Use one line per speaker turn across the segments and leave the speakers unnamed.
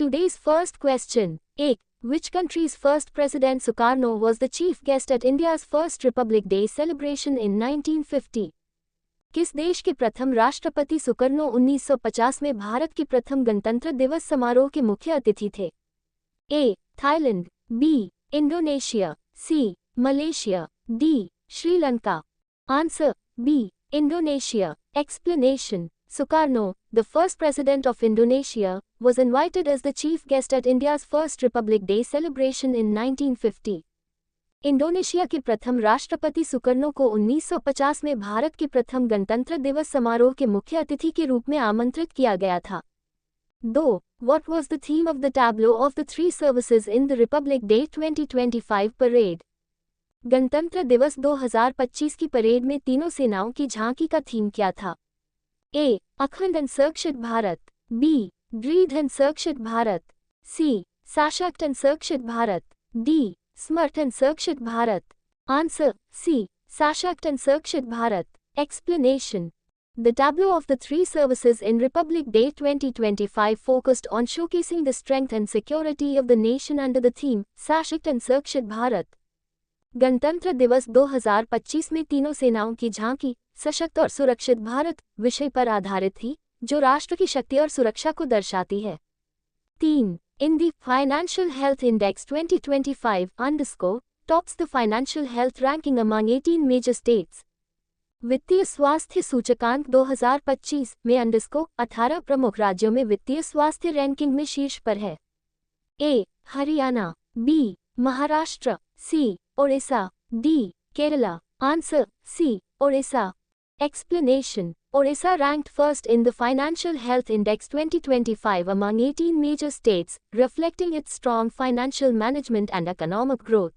Today's first question. 1. Which country's first president Sukarno was the chief guest at India's first Republic Day celebration in 1950? किस देश के प्रथम राष्ट्रपति Sukarno 1950 में भारत के प्रथम गणतंत्र दिवस समारोह के मुख्य अतिथि थे? A. Thailand, B. Indonesia, C. Malaysia, D. Sri Lanka. Answer B. Indonesia. Explanation. Sukarno, the first president of Indonesia, was invited as the chief guest at India's first Republic Day celebration in 1950. Indonesia के प्रथम राष्ट्रपति Sukarno को 1950 में भारत के प्रथम गणतंत्र दिवस समारोह के मुख्य अतिथि के रूप में आमंत्रित किया गया था। 2. What was the theme of the tableau of the three services in the Republic Day 2025 parade? गणतंत्र दिवस 2025 की परेड में तीनों सेनाओं की झांकी का थीम क्या था? A. अखंड एंड सुरक्षित भारत, B. दृढ़ एंड सुरक्षित भारत, C. सशक्त एंड सुरक्षित भारत, D. समर्थ एंड सुरक्षित भारत। Answer C. सशक्त एंड सुरक्षित Bharat. Explanation. The tableau of the three services in Republic Day 2025 focused on showcasing the strength and security of the nation under the theme सशक्त and सुरक्षित भारत। गणतंत्र दिवस 2025 में तीनों सेनाओं की झांकी सशक्त और सुरक्षित भारत विषय पर आधारित थी, जो राष्ट्र की शक्ति और सुरक्षा को दर्शाती है। 3. In the Financial Health Index 2025 underscore tops the financial health ranking among 18 major states. वित्तीय स्वास्थ्य सूचकांक 2025 में अंडरस्कोर 18 प्रमुख राज्यों में वित्तीय स्वास्थ्य रैंकिंग में शीर्ष पर है। A. Haryana, B. Maharashtra, C. Odisha, D. Kerala. Answer C. Odisha. Explanation. Odisha ranked first in the Financial Health Index 2025 among 18 major states, reflecting its strong financial management and economic growth.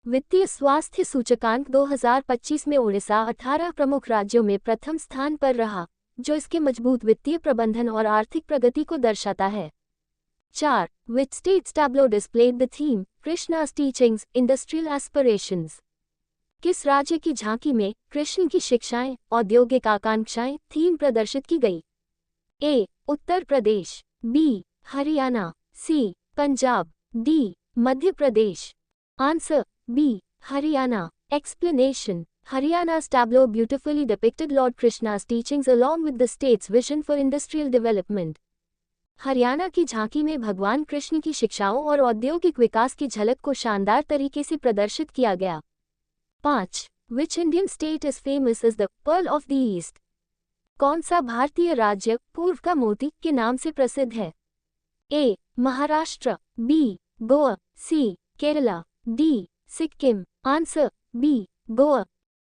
वित्तीय स्वास्थ्य सूचकांक 2025 में ओडिशा 18 प्रमुख राज्यों में प्रथम स्थान पर रहा, जो इसके मजबूत वित्तीय प्रबंधन और आर्थिक प्रगति को दर्शाता है। 4. Which state's tableau displayed the theme, Krishna's teachings, industrial aspirations? किस राज्य की झांकी में कृष्ण की शिक्षाएं, औद्योगिक आकांक्षाएं थीम प्रदर्शित की गई? A. Uttar Pradesh, B. Haryana, C. Punjab, D. Madhya Pradesh. Answer B. Haryana. Explanation. Haryana's tableau beautifully depicted Lord Krishna's teachings along with the state's vision for industrial development. Haryana की झांकी में भगवान कृष्ण की शिक्षाओं और औद्योगिक विकास की झलक को शानदार तरीके से प्रदर्शित किया गया। 5. Which Indian state is famous as the Pearl of the East? कौन सा भारतीय राज्य पूर्व का मोती के नाम से प्रसिद्ध है? A. Maharashtra, B. Goa, C. Kerala, D. Sikkim. Answer B. Goa.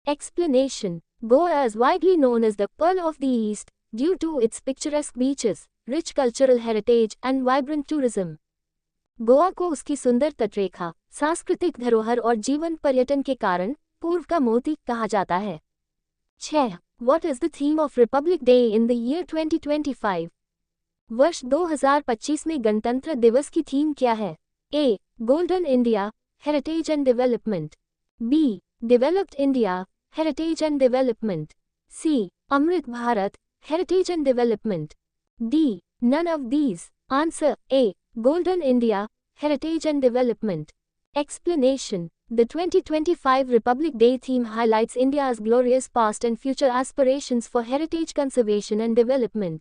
Explanation. Goa is widely known as the Pearl of the East due to its picturesque beaches, rich cultural heritage and vibrant tourism. Goa को उसकी सुंदर तटरेखा, सांस्कृतिक धरोहर और जीवंत पर्यटन के कारण पूर्व का मोती कहा जाता है। 6. What is the theme of Republic Day in the year 2025? वर्ष 2025 में गणतंत्र दिवस की थीम क्या है? A. Golden India, Heritage and Development, B. Developed India, Heritage and Development, C. Amrit Bharat, Heritage and Development, D. None of these. Answer A. Golden India, Heritage and Development. Explanation. The 2025 Republic Day theme highlights India's glorious past and future aspirations for heritage conservation and development.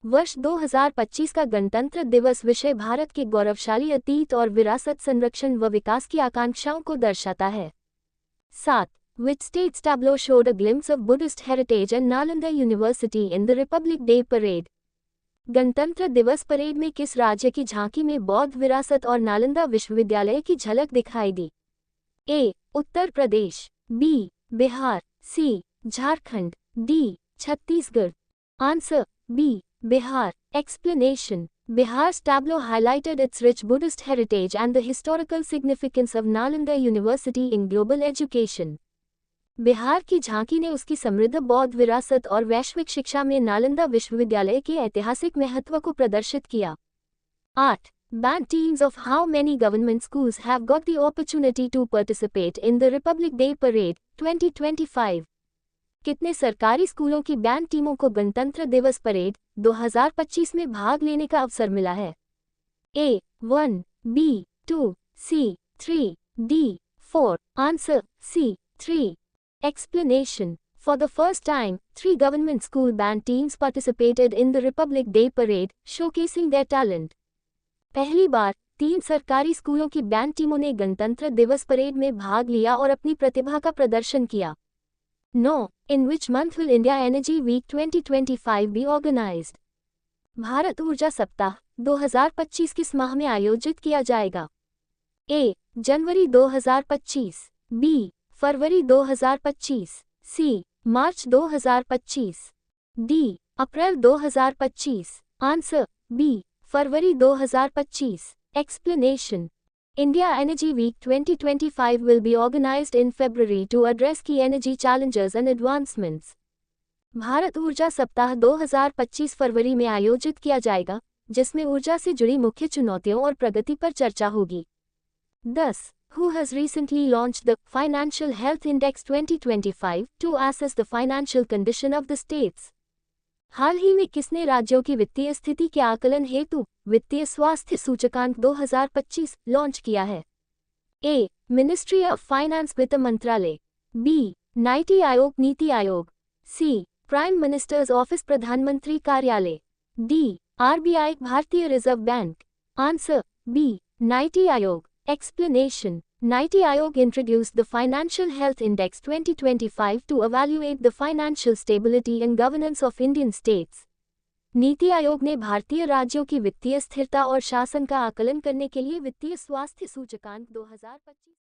वर्ष 2025 का गणतंत्र दिवस विषय भारत के गौरवशाली अतीत और विरासत संरक्षण व विकास की आकांक्षाओं को दर्शाता है। 7. Which state's tableau showed a glimpse of Buddhist heritage and Nalanda University in the Republic Day parade? गणतंत्र दिवस परेड में किस राज्य की झांकी में बौद्ध विरासत और नालंदा विश्वविद्यालय की झलक दिखाई दी? A. Uttar Pradesh, B. Bihar, C. Jharkhand, D. Chhattisgarh. Answer B. Bihar. Explanation. Bihar's tableau highlighted its rich Buddhist heritage and the historical significance of Nalanda University in global education. Bihar की झांकी ने उसकी समृद्ध बौद्ध विरासत और वैश्विक शिक्षा में नालंदा विश्वविद्यालय के ऐतिहासिक महत्व को प्रदर्शित किया। 8. Band teams of how many government schools have got the opportunity to participate in the Republic Day Parade 2025? कितने सरकारी स्कूलों की बैंड टीमों को गणतंत्र दिवस परेड 2025 में भाग लेने का अवसर मिला है? A 1, B 2, C 3, D 4. Answer C 3. Explanation. For the first time, 3 government school band teams participated in the Republic Day parade, showcasing their talent. पहली बार 3 सरकारी स्कूलों की बैंड टीमों ने गणतंत्र दिवस परेड में भाग लिया और अपनी प्रतिभा का प्रदर्शन किया. 9. In which month will India Energy Week 2025 be organized? Bharat ऊर्जा सप्ताह 2025 किस माह में आयोजित किया जाएगा? A. January 2025, B. February 2025, C. March 2025, D. April 2025. Answer B. February 2025. Explanation. India Energy Week 2025 will be organized in February to address key energy challenges and advancements. Bharat ऊर्जा सप्ताह 2025 फरवरी में आयोजित किया जाएगा, जिसमें ऊर्जा से जुड़ी मुख्य चुनौतियों और प्रगति पर चर्चा होगी. 10. Who has recently launched the Financial Health Index 2025 to assess the financial condition of the states? हाल ही में किसने राज्यों की वित्तीय स्थिति के आकलन हेतु वित्तीय स्वास्थ्य सूचकांक 2025 लॉन्च किया है? A. मिनिस्ट्री ऑफ फाइनेंस वित्त मंत्रालय, B. NITI Aayog NITI Aayog, C. Prime minister's office प्रधानमंत्री कार्यालय, D. RBI भारतीय reserve bank. Answer B. NITI Aayog. Explanation. Niti Aayog introduced the Financial Health Index 2025 to evaluate the financial stability and governance of Indian states. NITI Aayog ने भारतीय राज्यों की वित्तीय स्थिरता और शासन का आकलन करने के लिए वित्तीय स्वास्थ्य सूचकांक 2025